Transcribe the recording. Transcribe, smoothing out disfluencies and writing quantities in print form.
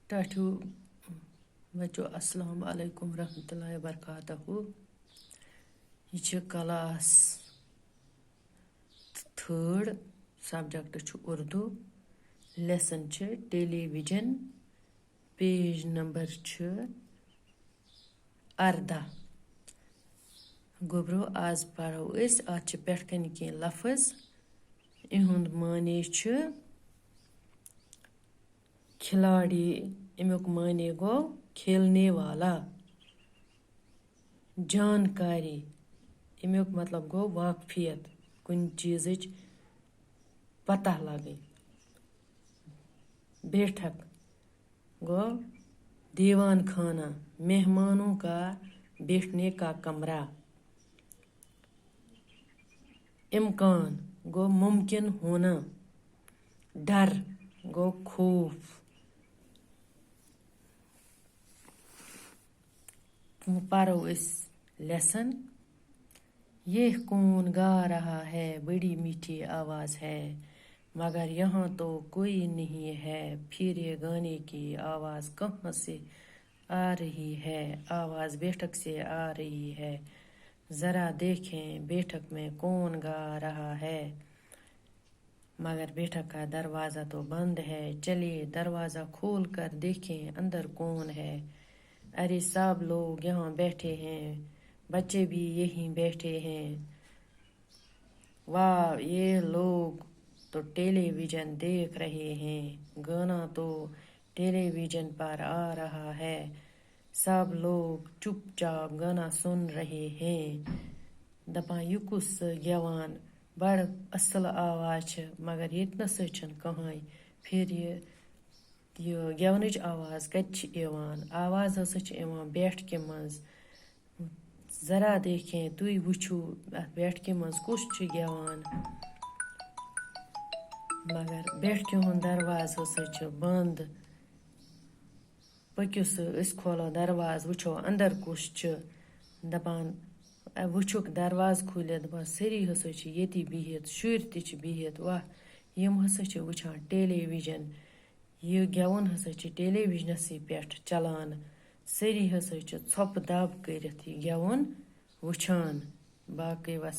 ٹاٹھو بچو السلام علیکم ورحمۃ اللہ وبرکاتہ. یہ چھ کلاس 3rd سبجیکٹ چھ اردو. لیسن چھ ٹیلی ویژن. پیج نمبر چھ 18. گوبرو آز پڑھو اس ات چھ پٮ۪ٹھ کنہ کینٛہہ لفظ. اِہُنٛد معنی چھ کھلاڑی. امیُک معنی گو کھیلنے والا. جانکاری امیُک مطلب گو واقفیت کُنہِ چیٖزٕچ پتہ لگٕنۍ. بیٹھک گو دیوان خانہ مہمانوں کا بیٹھنے کا کمرہ. امکان گو ممکن ہونا. ڈر گو خوف. پڑھو اس لیسن. یہ کون گا رہا ہے بڑی میٹھی آواز ہے مگر یہاں تو کوئی نہیں ہے. پھر یہ گانے کی آواز کہاں سے آ رہی ہے؟ آواز بیٹھک سے آ رہی ہے. ذرا دیکھیں بیٹھک میں کون گا رہا ہے. مگر بیٹھک کا دروازہ تو بند ہے. چلیے دروازہ کھول کر دیکھیں اندر کون ہے. ارے سب لوگ یہاں بیٹھے ہیں. بچے بھی یہیں بیٹھے ہیں. واہ یہ لوگ تو ٹیلی ویژن دیکھ رہے ہیں. گانا تو ٹیلی ویژن پر آ رہا ہے. سب لوگ چپ چاپ گانا سن رہے ہیں. دپان یہ کس گیوان بڑ اصل آواز چھ مگر یتنس چھن کہاں. پھر یہ گیونٕچ آواز کتہِ چھ یوان؟ آواز ہسا چھ یوان بیٹھکہِ منٛز. ذرا دیکھیں تُہۍ وٕچھو اتھ بیٹھکہِ منٛز کُس چھُ گیوان. مگر بیٹھکہِ ہُنٛد درواز ہسا چھُ بنٛد. پٔکِو سا أسۍ کھولو درواز وٕچھو اندر کُس چھُ. دپان وٕچھُکھ درواز کھوٗلِتھ. دپان سٲری ہسا چھِ ییٚتی بِہِتھ. شُرۍ تہِ چھِ بِہِتھ. واہ یِم ہسا چھِ وٕچھان ٹیلی ویژن. یہ گیوُن ہسا چھِ ٹیلی ویژنسٕے پٮ۪ٹھ چلان. سٲری ہسا چھِ ژھۄپہٕ دب کٔرِتھ یہ گیوُن وٕچھان. باقٕے وسلام.